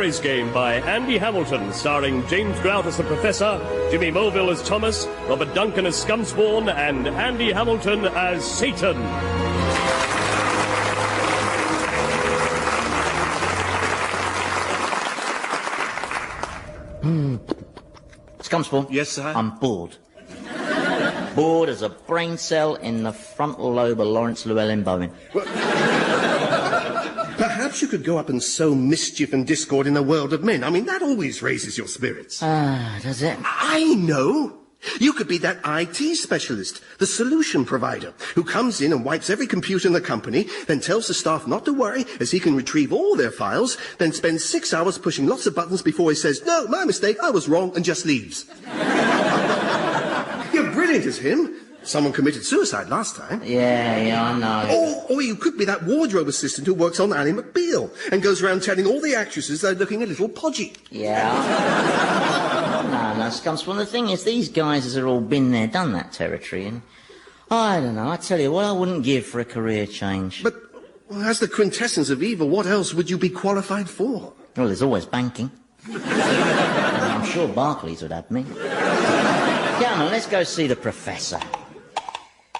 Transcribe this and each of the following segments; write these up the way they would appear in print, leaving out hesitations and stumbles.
Choice Game by Andy Hamilton, starring James Grout as the Professor, Jimmy Mulville as Thomas, Robert Duncan as Scumspawn, and Andy Hamilton as Satan. Scumspawn? Yes, sir? I'm bored. Bored as a brain cell in the frontal lobe of Lawrence Llewellyn Bowen. Perhaps you could go up and sow mischief and discord in the world of men. I mean, that always raises your spirits. Does it? I know. You could be that IT specialist, the solution provider, who comes in and wipes every computer in the company, then tells the staff not to worry as he can retrieve all their files, then spends 6 hours pushing lots of buttons before he says, "No, my mistake, I was wrong," and just leaves. You're brilliant as him. Someone committed suicide last time. Yeah, I know. Or you could be that wardrobe assistant who works on Ally McBeal and goes around telling all the actresses they're looking a little podgy. Yeah. No, Scumspawn, the thing is, these guys have all been there, done that territory, and I don't know, I tell you what, I wouldn't give for a career change. But as the quintessence of evil, what else would you be qualified for? Well, there's always banking. I'm sure Barclays would have me. Come on, let's go see the Professor.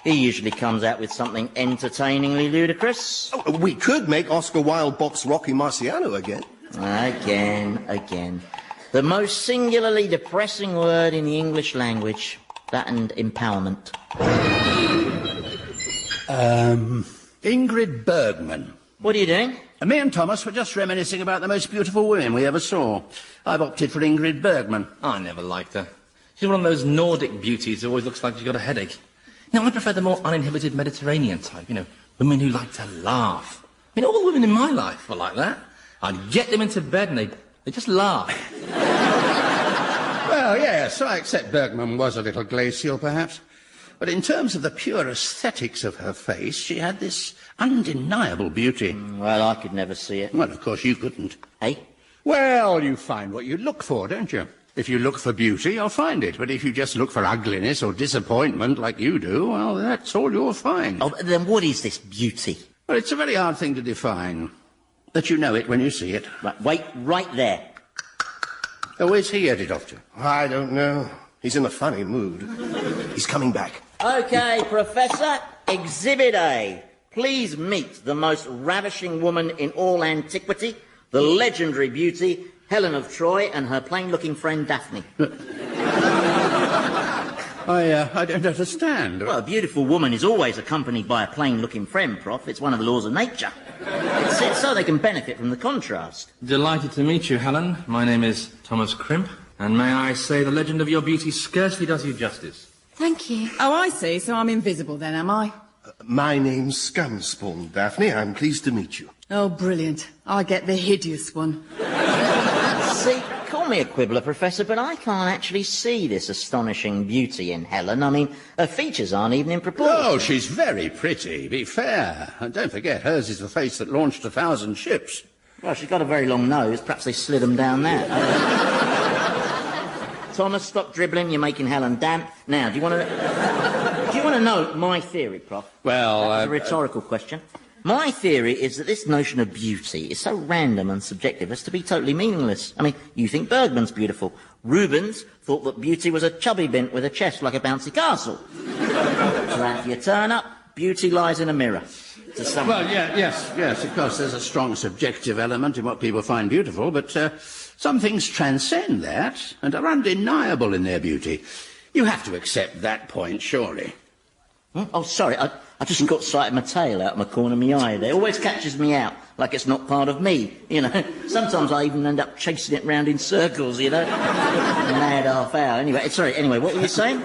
He usually comes out with something entertainingly ludicrous. Oh, we could make Oscar Wilde box Rocky Marciano again. Again. The most singularly depressing word in the English language. That and empowerment. Ingrid Bergman. What are you doing? Me and Thomas were just reminiscing about the most beautiful women we ever saw. I've opted for Ingrid Bergman. I never liked her. She's one of those Nordic beauties who always looks like she's got a headache. No, I prefer the more uninhibited Mediterranean type, women who like to laugh. I mean, all the women in my life were like that. I'd get them into bed and they just laugh. Well, yes, I accept Bergman was a little glacial, perhaps. But in terms of the pure aesthetics of her face, she had this undeniable beauty. Well, I could never see it. Well, of course you couldn't. Hey? Well, you find what you look for, don't you? If you look for beauty, you'll find it. But if you just look for ugliness or disappointment like you do, well, that's all you'll find. Oh, then what is this beauty? Well, it's a very hard thing to define. But you know it when you see it. Right, wait right there. Oh, where's he headed off to? I don't know. He's in a funny mood. He's coming back. OK, Professor, Exhibit A. Please meet the most ravishing woman in all antiquity, the legendary beauty, Helen of Troy, and her plain-looking friend Daphne. I don't understand. Well, a beautiful woman is always accompanied by a plain-looking friend, Prof. It's one of the laws of nature. It's so they can benefit from the contrast. Delighted to meet you, Helen. My name is Thomas Crimp, and may I say the legend of your beauty scarcely does you justice. Thank you. Oh, I see. So I'm invisible then, am I? My name's Scumspawn, Daphne. I'm pleased to meet you. Oh, brilliant. I get the hideous one. See, call me a quibbler, Professor, but I can't actually see this astonishing beauty in Helen. I mean, her features aren't even in proportion. Oh, she's very pretty, be fair. And don't forget, hers is the face that launched 1,000 ships. Well, she's got a very long nose. Perhaps they slid them down there. Thomas, stop dribbling. You're making Helen damp. Now, do you want to know my theory, Prof? Well, That's a rhetorical question. My theory is that this notion of beauty is so random and subjective as to be totally meaningless. I mean, you think Bergman's beautiful. Rubens thought that beauty was a chubby bint with a chest like a bouncy castle. So if you turn up, beauty lies in a mirror. Well, yes, of course, there's a strong subjective element in what people find beautiful, but some things transcend that and are undeniable in their beauty. You have to accept that point, surely. Oh, sorry, I just got sight of my tail out of my corner of my eye there. It always catches me out, like it's not part of me, Sometimes I even end up chasing it round in circles, Mad half hour. Anyway, what were you saying?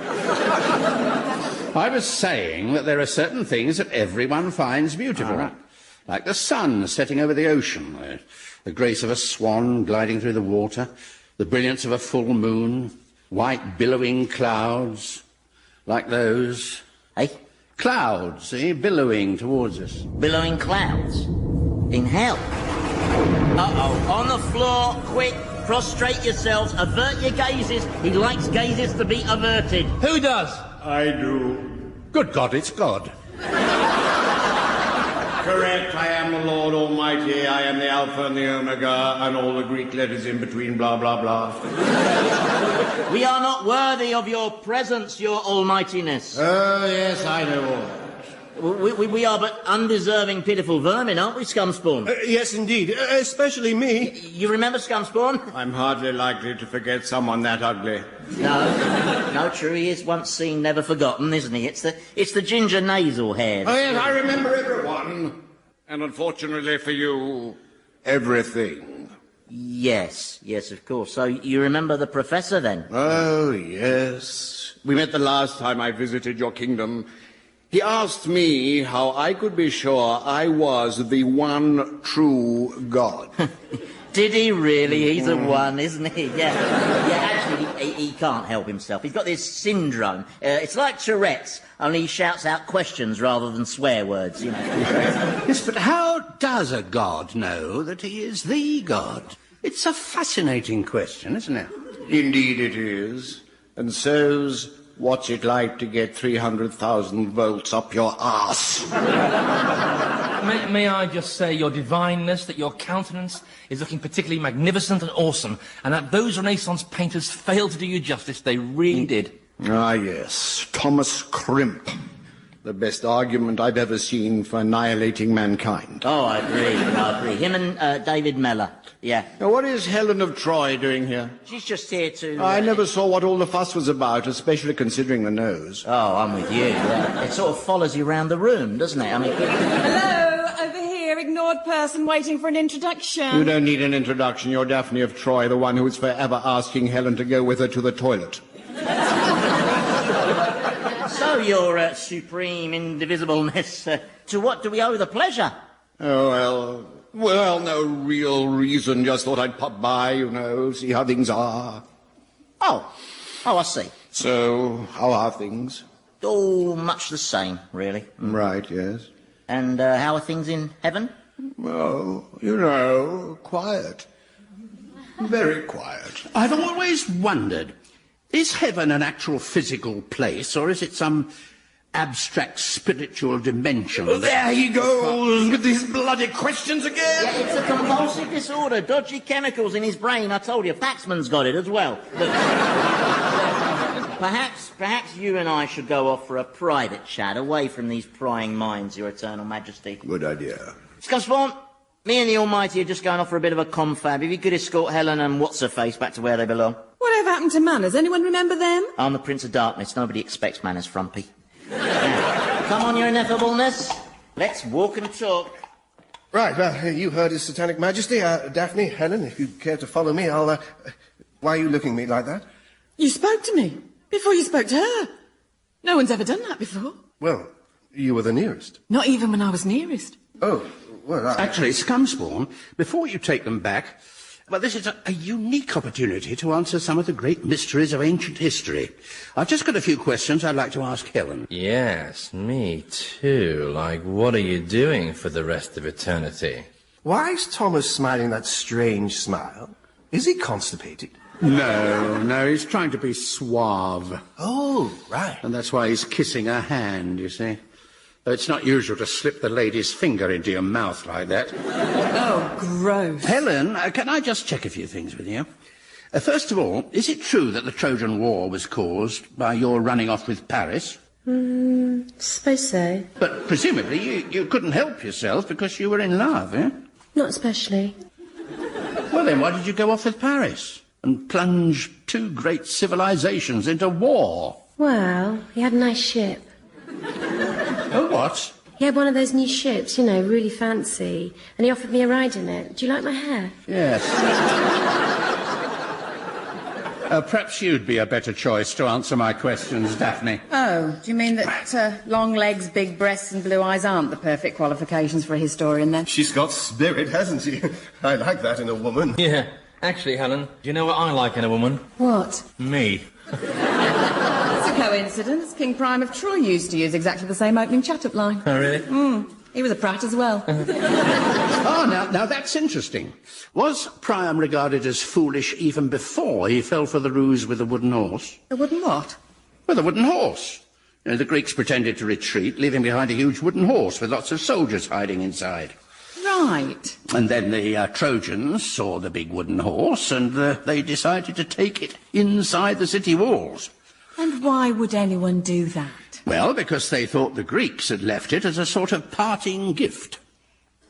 I was saying that there are certain things that everyone finds beautiful. Right. Like the sun setting over the ocean, the grace of a swan gliding through the water, the brilliance of a full moon, white billowing clouds, like those. Hey? Clouds, billowing towards us. Billowing clouds? In hell? Uh-oh, on the floor, quick, prostrate yourselves, avert your gazes. He likes gazes to be averted. Who does? I do. Good God, it's God. Correct, I am the Lord Almighty, I am the Alpha and the Omega, and all the Greek letters in between, blah, blah, blah. We are not worthy of your presence, your almightiness. Oh, yes, I know all that. We are but undeserving, pitiful vermin, aren't we, Scumspawn? Yes, indeed. Especially me. You remember Scumspawn? I'm hardly likely to forget someone that ugly. No, true, he is once seen, never forgotten, isn't he? It's the ginger nasal hair. Oh, yes, I remember everyone. And unfortunately for you, everything. Yes, of course. So you remember the Professor, then? Oh, yes. We met the last time I visited your kingdom. He asked me how I could be sure I was the one true God. Did he really? He's a one, isn't he? Yeah, actually, he can't help himself. He's got this syndrome. It's like Tourette's, only he shouts out questions rather than swear words, you know. Yes, but how does a god know that he is the god? It's a fascinating question, isn't it? Indeed it is. And so's what's it like to get 300,000 volts up your arse? May I just say, your divineness, that your countenance is looking particularly magnificent and awesome, and that those Renaissance painters failed to do you justice. They really did. Ah, yes. Thomas Crimp. The best argument I've ever seen for annihilating mankind. Oh, I agree. Him and David Mellor, yeah. Now, what is Helen of Troy doing here? She's just here to... I never saw what all the fuss was about, especially considering the nose. Oh, I'm with you, yeah. It sort of follows you around the room, doesn't it? I mean... Hello, over here, ignored person waiting for an introduction. You don't need an introduction. You're Daphne of Troy, the one who is forever asking Helen to go with her to the toilet. So, your supreme indivisibleness, to what do we owe the pleasure? Oh, well, no real reason. Just thought I'd pop by, you know, see how things are. Oh, I see. So, how are things? All much the same, really. Right, yes. And how are things in heaven? Well, you know, quiet. Very quiet. I've always wondered, is heaven an actual physical place, or is it some abstract spiritual dimension? Well, there he goes with these bloody questions again. Yeah, it's a compulsive disorder, dodgy chemicals in his brain. I told you, Paxman's got it as well. Look, perhaps you and I should go off for a private chat away from these prying minds, Your Eternal Majesty. Good idea. Scumspawn, me and the Almighty are just going off for a bit of a confab. If you could escort Helen and what's-her-face back to where they belong. Whatever happened to manners? Anyone remember them? I'm the Prince of Darkness. Nobody expects manners, Frumpy. Now, come on, your ineffableness. Let's walk and talk. Right, well, you heard His Satanic Majesty. Daphne, Helen, if you care to follow me, I'll... Why are you looking at me like that? You spoke to me before you spoke to her. No one's ever done that before. Well, you were the nearest. Not even when I was nearest. Oh, well, Actually, Scumspawn, before you take them back, well, this is a unique opportunity to answer some of the great mysteries of ancient history. I've just got a few questions I'd like to ask Helen. Yes, me too. Like, what are you doing for the rest of eternity? Why is Thomas smiling that strange smile? Is he constipated? No, he's trying to be suave. Oh, right. And that's why he's kissing her hand, you see. It's not usual to slip the lady's finger into your mouth like that. Oh, gross. Helen, can I just check a few things with you? First of all, is it true that the Trojan War was caused by your running off with Paris? Suppose so. But presumably you couldn't help yourself because you were in love, eh? Not especially. Well, then why did you go off with Paris and plunge two great civilizations into war? Well, he had a nice ship. Oh, what? He had one of those new ships, you know, really fancy, and he offered me a ride in it. Do you like my hair? Yes. Perhaps you'd be a better choice to answer my questions, Daphne. Oh, do you mean that long legs, big breasts and blue eyes aren't the perfect qualifications for a historian, then? She's got spirit, hasn't she? I like that in a woman. Yeah, actually, Helen, do you know what I like in a woman? What? Me. That's a coincidence. King Priam of Troy used to use exactly the same opening chat-up line. Oh, really? He was a prat as well. Oh, now that's interesting. Was Priam regarded as foolish even before he fell for the ruse with the wooden horse? The wooden what? Well, the wooden horse. The Greeks pretended to retreat, leaving behind a huge wooden horse with lots of soldiers hiding inside. Right. And then the Trojans saw the big wooden horse, and they decided to take it inside the city walls. And why would anyone do that? Well, because they thought the Greeks had left it as a sort of parting gift.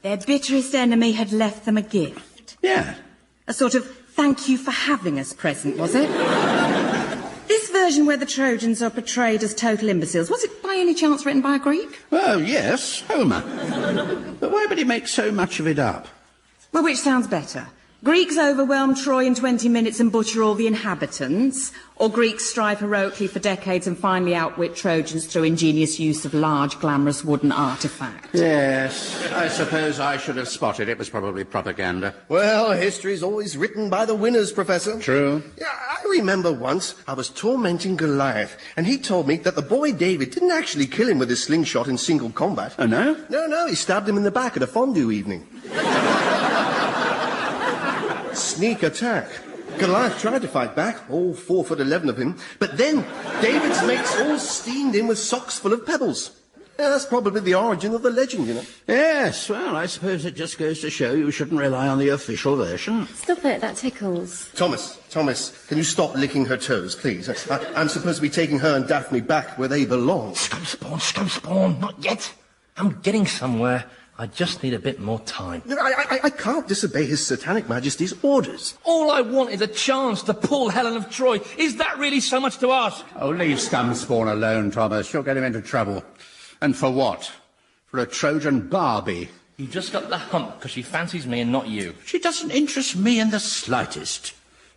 Their bitterest enemy had left them a gift. Yeah. A sort of thank you for having us present, was it? This version where the Trojans are portrayed as total imbeciles, was it by any chance written by a Greek? Well, yes, Homer. But why would he make so much of it up? Well, which sounds better? Greeks overwhelm Troy in 20 minutes and butcher all the inhabitants, or Greeks strive heroically for decades and finally outwit Trojans through ingenious use of large, glamorous wooden artefacts? Yes, I suppose I should have spotted it was probably propaganda. Well, history's always written by the winners, Professor. True. Yeah, I remember once I was tormenting Goliath, and he told me that the boy David didn't actually kill him with his slingshot in single combat. Oh, no? No, he stabbed him in the back at a fondue evening. Sneak attack. Goliath tried to fight back, all 4'11" of him, but then David's mates all steamed in with socks full of pebbles. Yeah, that's probably the origin of the legend, you know. Yes, well, I suppose it just goes to show you shouldn't rely on the official version. Stop it, that tickles. Thomas, can you stop licking her toes, please? I'm supposed to be taking her and Daphne back where they belong. Scum spawn, not yet. I'm getting somewhere. I just need a bit more time. I can't disobey His Satanic Majesty's orders. All I want is a chance to pull Helen of Troy. Is that really so much to ask? Oh, leave Scumspawn alone, Thomas. You'll get him into trouble. And for what? For a Trojan Barbie. You just got the hump because she fancies me and not you. She doesn't interest me in the slightest.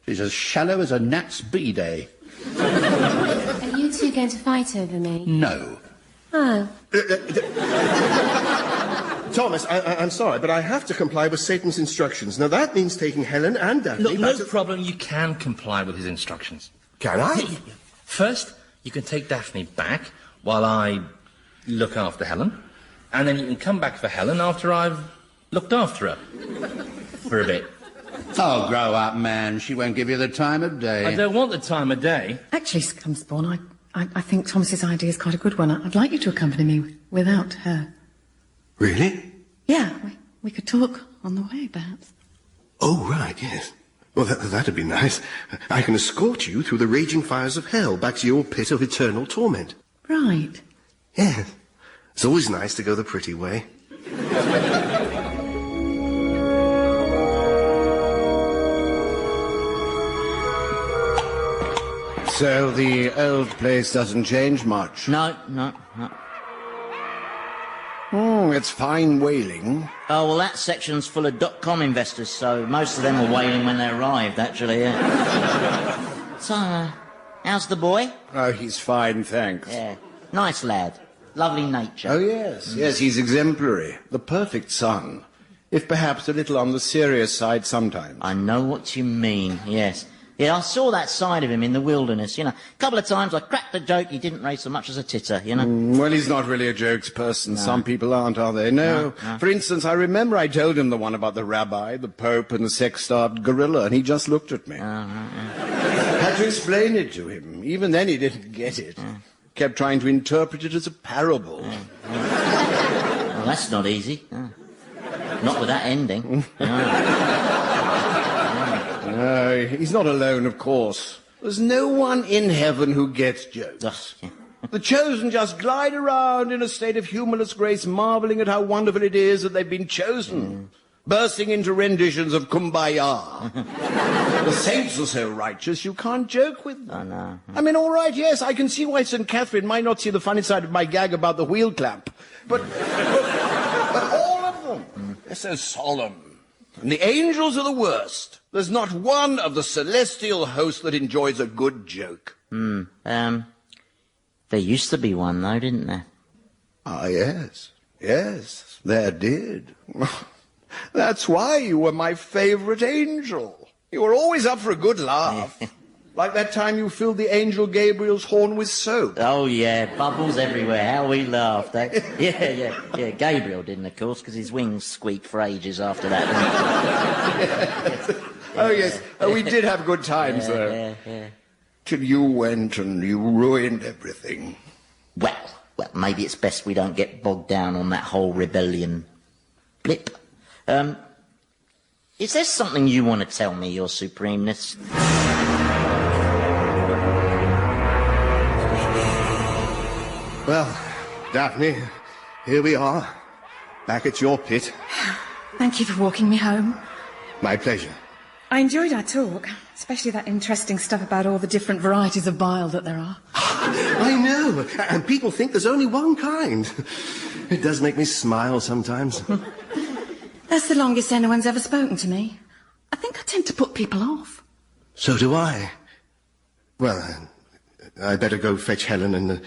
She's as shallow as a gnat's bee-day. Are you two going to fight over me? No. Oh. Thomas, I'm sorry, but I have to comply with Satan's instructions. Now, that means taking Helen and Daphne... Look, no problem. You can comply with his instructions. Can I? First, you can take Daphne back while I look after Helen. And then you can come back for Helen after I've looked after her. For a bit. Oh, grow up, man. She won't give you the time of day. I don't want the time of day. Actually, Scumspawn, I think Thomas's idea is quite a good one. I'd like you to accompany me without her. Really? Yeah, we could talk on the way, perhaps. Oh, right, yes. Well, that'd be nice. I can escort you through the raging fires of hell back to your pit of eternal torment. Right. Yes. It's always nice to go the pretty way. So the old place doesn't change much? No. It's fine whaling. Oh, well, that section's full of .com investors, so most of them were wailing when they arrived, actually, yeah. So, how's the boy? Oh, he's fine, thanks. Yeah. Nice lad. Lovely nature. Oh, yes, he's exemplary. The perfect son. If perhaps a little on the serious side sometimes. I know what you mean, yes. Yeah, I saw that side of him in the wilderness, you know. A couple of times I cracked a joke he didn't raise so much as a titter, you know. Well, he's not really a jokes person. No. Some people aren't, are they? No. No. For instance, I remember I told him the one about the rabbi, the pope, and the sex-starved gorilla, and he just looked at me. Had to explain it to him. Even then he didn't get it. Kept trying to interpret it as a parable. Well, that's not easy. Not with that ending. No, he's not alone, of course. There's no one in heaven who gets jokes. The chosen just glide around in a state of humorless grace, marveling at how wonderful it is that they've been chosen, bursting into renditions of Kumbaya. The saints are so righteous you can't joke with them. Oh, no. I mean, all right, yes, I can see why St. Catherine might not see the funny side of my gag about the wheel clamp. But all of them, they're so solemn. And the angels are the worst. There's not one of the celestial host that enjoys a good joke. There used to be one, though, didn't there? Ah, yes, there did. That's why you were my favourite angel. You were always up for a good laugh. Like that time you filled the angel Gabriel's horn with soap. Oh, yeah, bubbles everywhere. How we laughed, eh? Yeah, Gabriel didn't, of course, because his wings squeaked for ages after that. Oh, yes. Oh, we did have good times, though. Yeah. Till you went and you ruined everything. Well, maybe it's best we don't get bogged down on that whole rebellion blip. Is there something you want to tell me, Your Supremeness? Well, Daphne, here we are, back at your pit. Thank you for walking me home. My pleasure. I enjoyed our talk, especially that interesting stuff about all the different varieties of bile that there are. I know, and people think there's only one kind. It does make me smile sometimes. That's the longest anyone's ever spoken to me. I think I tend to put people off. So do I. Well, I better go fetch Helen and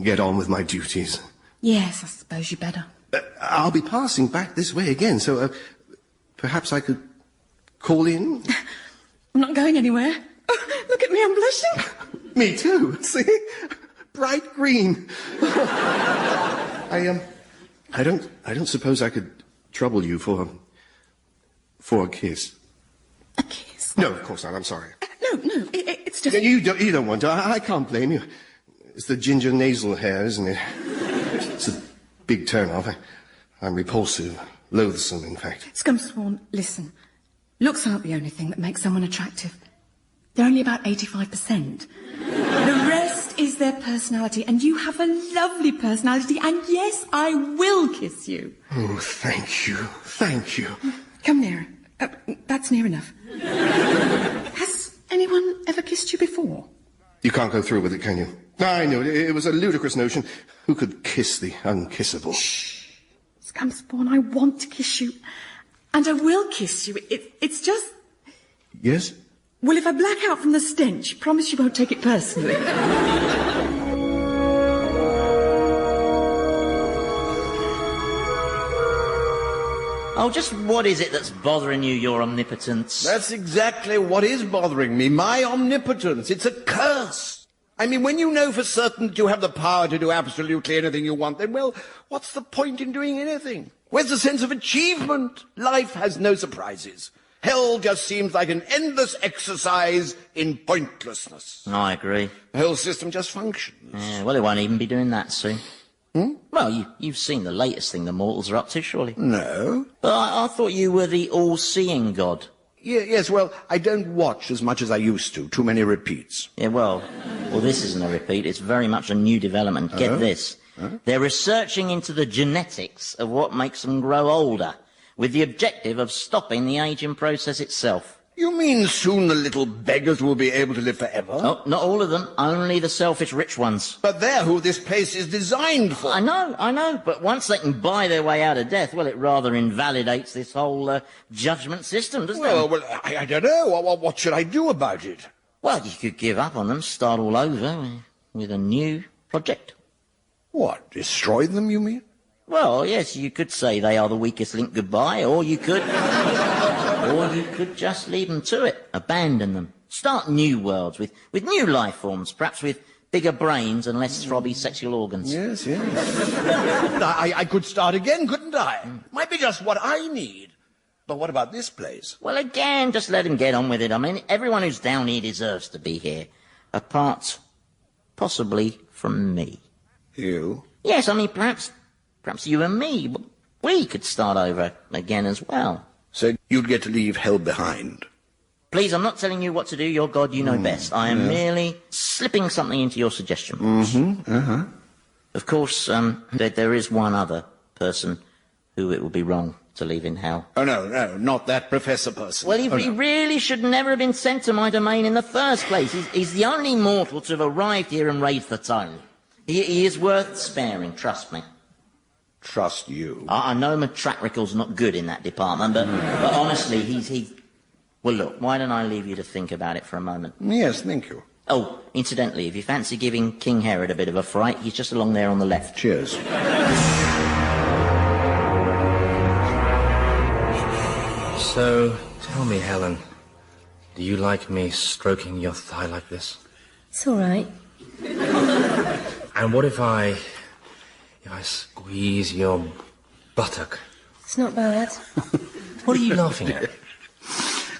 get on with my duties. Yes, I suppose you better. I'll be passing back this way again, so perhaps I could call in? I'm not going anywhere. Oh, look at me, I'm blushing. Me too, see? Bright green. I don't suppose I could trouble you for a kiss. A kiss? No, of course not, I'm sorry. No, it's just... You don't want to. I can't blame you. It's the ginger nasal hair, isn't it? It's a big turn-off. I'm repulsive, loathsome, in fact. Scumsworn, listen. Looks aren't the only thing that makes someone attractive. They're only about 85%. The rest is their personality, and you have a lovely personality, and yes, I will kiss you. Oh, thank you. Thank you. Come nearer. That's near enough. Has anyone ever kissed you before? You can't go through with it, can you? I knew it. It was a ludicrous notion. Who could kiss the unkissable? Shh. Scumspawn, I want to kiss you. And I will kiss you. It's just... Yes? Well, if I black out from the stench, promise you won't take it personally. Oh, just what is it that's bothering you, Your Omnipotence? That's exactly what is bothering me, my omnipotence. It's a curse. I mean, when you know for certain that you have the power to do absolutely anything you want, then, well, what's the point in doing anything? Where's the sense of achievement? Life has no surprises. Hell just seems like an endless exercise in pointlessness. I agree. The whole system just functions. Yeah, well, it won't even be doing that soon. Well, you've seen the latest thing the mortals are up to, surely. No. But I thought you were the all-seeing god. Yes, well, I don't watch as much as I used to. Too many repeats. Yeah, well, this isn't a repeat. It's very much a new development. Get this. They're researching into the genetics of what makes them grow older, with the objective of stopping the aging process itself. You mean soon the little beggars will be able to live forever? Oh, not all of them. Only the selfish rich ones. But they're who this place is designed for. I know. But once they can buy their way out of death, well, it rather invalidates this whole judgment system, doesn't it? Well, I don't know. What should I do about it? Well, you could give up on them, start all over with a new project. What, destroy them, you mean? Well, yes, you could say they are the weakest link goodbye, or you could... or you could just leave them to it, abandon them, start new worlds with new life forms, perhaps with bigger brains and less throbby sexual organs. Yes. I could start again, couldn't I? Might be just what I need. But what about this place? Well, again, just let him get on with it. I mean, everyone who's down here deserves to be here, apart, possibly, from me. You? Yes, I mean, perhaps you and me, we could start over again as well. So you'd get to leave hell behind? Please, I'm not telling you what to do. You're God, you know best. I am merely slipping something into your suggestion box. Of course, there is one other person who it would be wrong to leave in hell. Oh, no, not that professor person. Well, he really should never have been sent to my domain in the first place. He's the only mortal to have arrived here and raised the tone. He is worth sparing, trust me. Trust you? I know my track record's not good in that department, but honestly, he's... Well, look, why don't I leave you to think about it for a moment? Yes, thank you. Oh, incidentally, if you fancy giving King Herod a bit of a fright, he's just along there on the left. Cheers. So, tell me, Helen, do you like me stroking your thigh like this? It's all right. And what if I squeeze your buttock? It's not bad. What are you laughing at?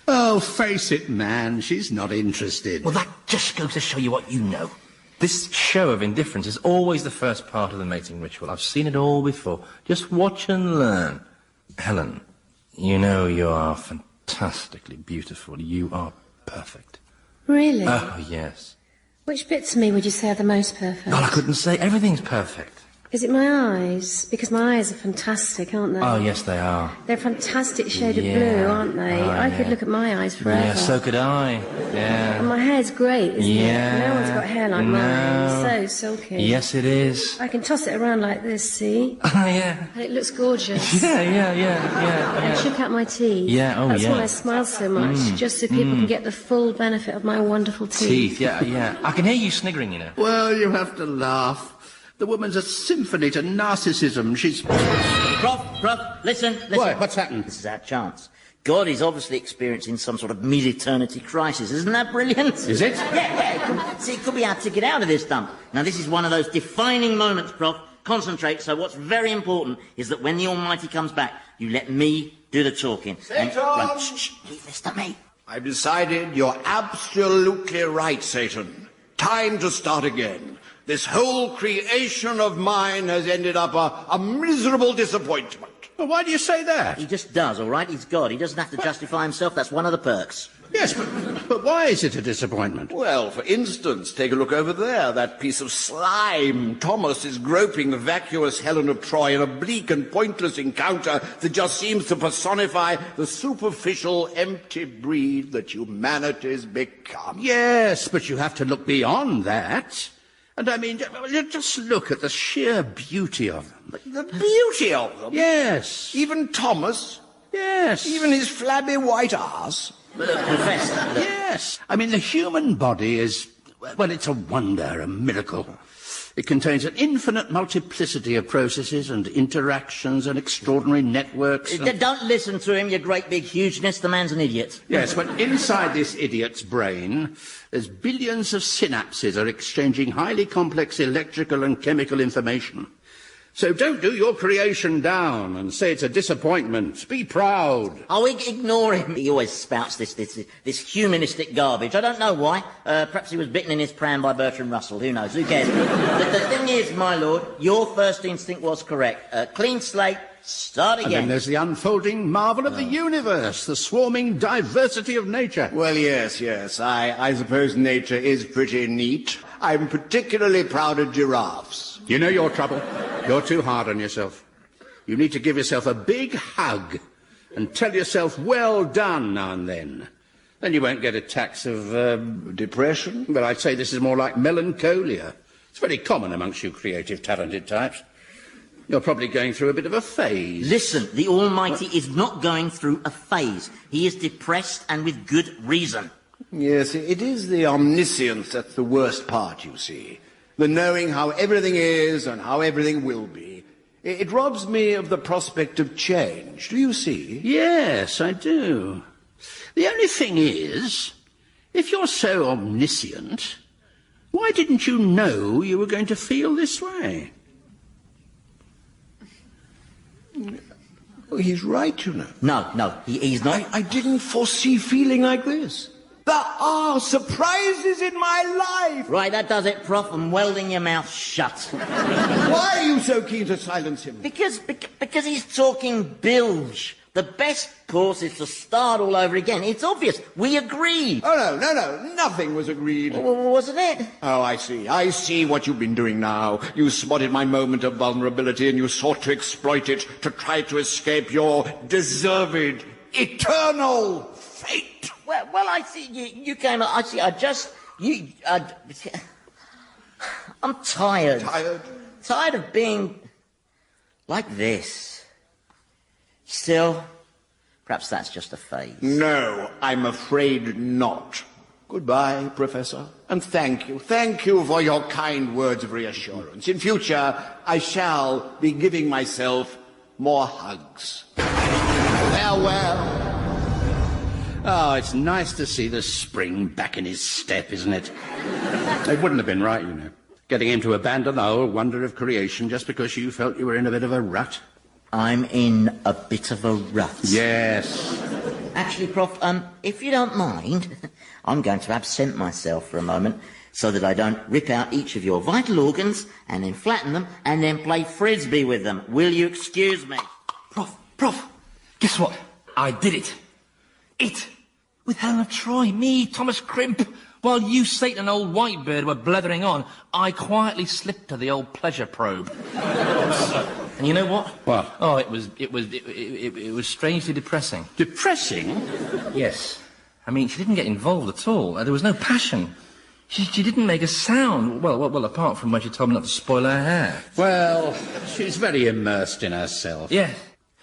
Oh, face it, man, she's not interested. Well, that just goes to show you what you know. This show of indifference is always the first part of the mating ritual. I've seen it all before. Just watch and learn. Helen, you know you are fantastically beautiful. You are perfect. Really? Oh, yes. Which bits of me would you say are the most perfect? Well, I couldn't say. Everything's perfect. Is it my eyes? Because my eyes are fantastic, aren't they? Oh, yes, they are. They're a fantastic shade of blue, aren't they? Oh, I could look at my eyes forever. Yeah, so could I. Yeah. And my hair's great, isn't it? No one's got hair like No. mine. So silky. Yes, it is. I can toss it around like this, see? Oh, yeah. And it looks gorgeous. Yeah. And check out my teeth. Yeah, oh, That's yeah. why I smile so much, just so people can get the full benefit of my wonderful teeth. Yeah. I can hear you sniggering, you know. Well, you have to laugh. The woman's a symphony to narcissism. She's... Prof, listen. What? What's happened? This is our chance. God is obviously experiencing some sort of mid-eternity crisis. Isn't that brilliant? Is it? Yeah. It could be our ticket out of this dump. Now, this is one of those defining moments, Prof. Concentrate. So what's very important is that when the Almighty comes back, you let me do the talking. Satan! Shh, leave this to me. I've decided you're absolutely right, Satan. Time to start again. This whole creation of mine has ended up a miserable disappointment. Well, why do you say that? He just does, all right? He's God. He doesn't have to justify himself. That's one of the perks. Yes, but why is it a disappointment? Well, for instance, take a look over there. That piece of slime. Thomas is groping the vacuous Helen of Troy in a bleak and pointless encounter that just seems to personify the superficial, empty breed that humanity's become. Yes, but you have to look beyond that. And I mean, just look at the sheer beauty of them. The beauty of them? Yes. Even Thomas? Yes. Even his flabby white arse? Professor. Yes. I mean, the human body is, well, it's a wonder, a miracle. It contains an infinite multiplicity of processes and interactions and extraordinary networks. Don't listen to him, you great big hugeness. The man's an idiot. Yes, but inside this idiot's brain, there's billions of synapses are exchanging highly complex electrical and chemical information. So don't do your creation down and say it's a disappointment. Be proud. Oh, ignore him. He always spouts this humanistic garbage. I don't know why. Perhaps he was bitten in his pram by Bertrand Russell. Who knows? Who cares? The thing is, my lord, your first instinct was correct. Clean slate, start again. And then there's the unfolding marvel of the universe, the swarming diversity of nature. Well, yes. I suppose nature is pretty neat. I'm particularly proud of giraffes. You know your trouble? You're too hard on yourself. You need to give yourself a big hug and tell yourself well done now and then. Then you won't get attacks of depression. Well, I'd say this is more like melancholia. It's very common amongst you creative, talented types. You're probably going through a bit of a phase. Listen, the Almighty is not going through a phase. He is depressed, and with good reason. Yes, it is the omniscience that's the worst part, you see. The knowing how everything is and how everything will be. It robs me of the prospect of change. Do you see? Yes, I do. The only thing is, if you're so omniscient, why didn't you know you were going to feel this way? Oh, he's right, you know. No, he's not. I didn't foresee feeling like this. There are surprises in my life! Right, that does it, Prof. I'm welding your mouth shut. Why are you so keen to silence him? Because he's talking bilge. The best course is to start all over again. It's obvious. We agreed. Oh, no. Nothing was agreed. Wasn't it? Oh, I see what you've been doing now. You spotted my moment of vulnerability and you sought to exploit it to try to escape your deserved, eternal fate. Well, I see. You came. I'm tired. Tired? Tired of being like this. Still, perhaps that's just a phase. No, I'm afraid not. Goodbye, Professor. And thank you for your kind words of reassurance. In future, I shall be giving myself more hugs. Farewell. Oh, it's nice to see the spring back in his step, isn't it? It wouldn't have been right, you know. Getting him to abandon the whole wonder of creation just because you felt you were in a bit of a rut. I'm in a bit of a rut. Yes. Actually, Prof, if you don't mind, I'm going to absent myself for a moment. so that I don't rip out each of your vital organs and then flatten them and then play frisbee with them. Will you excuse me? Prof, guess what? I did it. It. With Helen of Troy, me, Thomas Crimp. While you, Satan and old Whitebird were blethering on, I quietly slipped to the old pleasure probe. And you know what? What? Oh, it was strangely depressing. Depressing? Yes. I mean, she didn't get involved at all. There was no passion. She didn't make a sound. Well, apart from when she told me not to spoil her hair. Well, she's very immersed in herself. Yeah.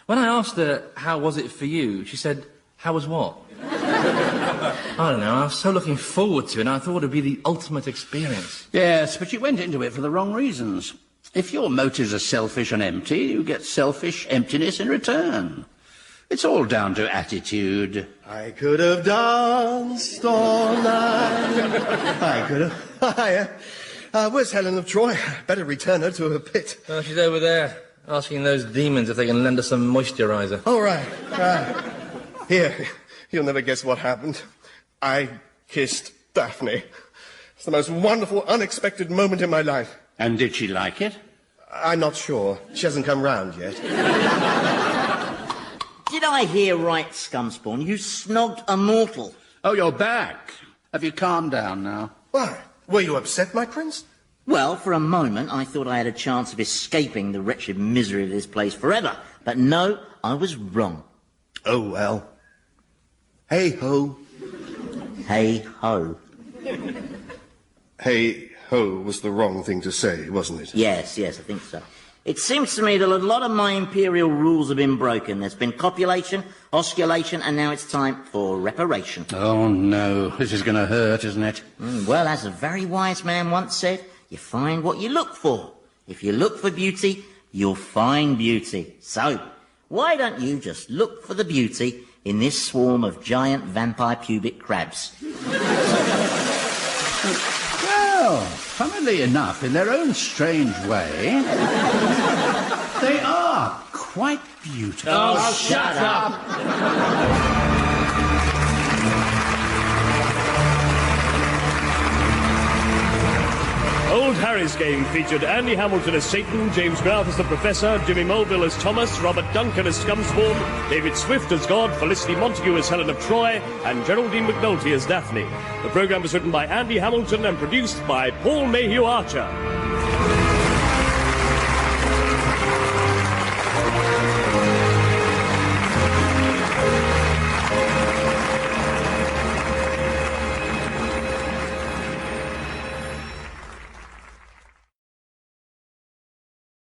When I asked her, how was it for you, she said, how was what? I don't know, I was so looking forward to it, and I thought it'd be the ultimate experience. Yes, but you went into it for the wrong reasons. If your motives are selfish and empty, you get selfish emptiness in return. It's all down to attitude. I could have danced all night. I could have... where's Helen of Troy? Better return her to her pit. Oh, she's over there, asking those demons if they can lend us some moisturiser. Oh, right. Here, you'll never guess what happened. I kissed Daphne. It's the most wonderful, unexpected moment in my life. And did she like it? I'm not sure. She hasn't come round yet. Did I hear right, Scumspawn? You snogged a mortal. Oh, you're back. Have you calmed down now? Why? Were you upset, my prince? Well, for a moment, I thought I had a chance of escaping the wretched misery of this place forever. But no, I was wrong. Oh, well. Hey-ho. Hey-ho. Hey-ho was the wrong thing to say, wasn't it? Yes, I think so. It seems to me that a lot of my imperial rules have been broken. There's been copulation, osculation, and now it's time for reparation. Oh, no. This is going to hurt, isn't it? Well, as a very wise man once said, you find what you look for. If you look for beauty, you'll find beauty. So, why don't you just look for the beauty in this swarm of giant vampire pubic crabs? Well, funnily enough, in their own strange way, they are quite beautiful. Oh, shut up! Old Harry's Game featured Andy Hamilton as Satan, James Grout as the Professor, Jimmy Mulville as Thomas, Robert Duncan as Scumspawn, David Swift as God, Felicity Montague as Helen of Troy, and Geraldine McNulty as Daphne. The programme was written by Andy Hamilton and produced by Paul Mayhew Archer.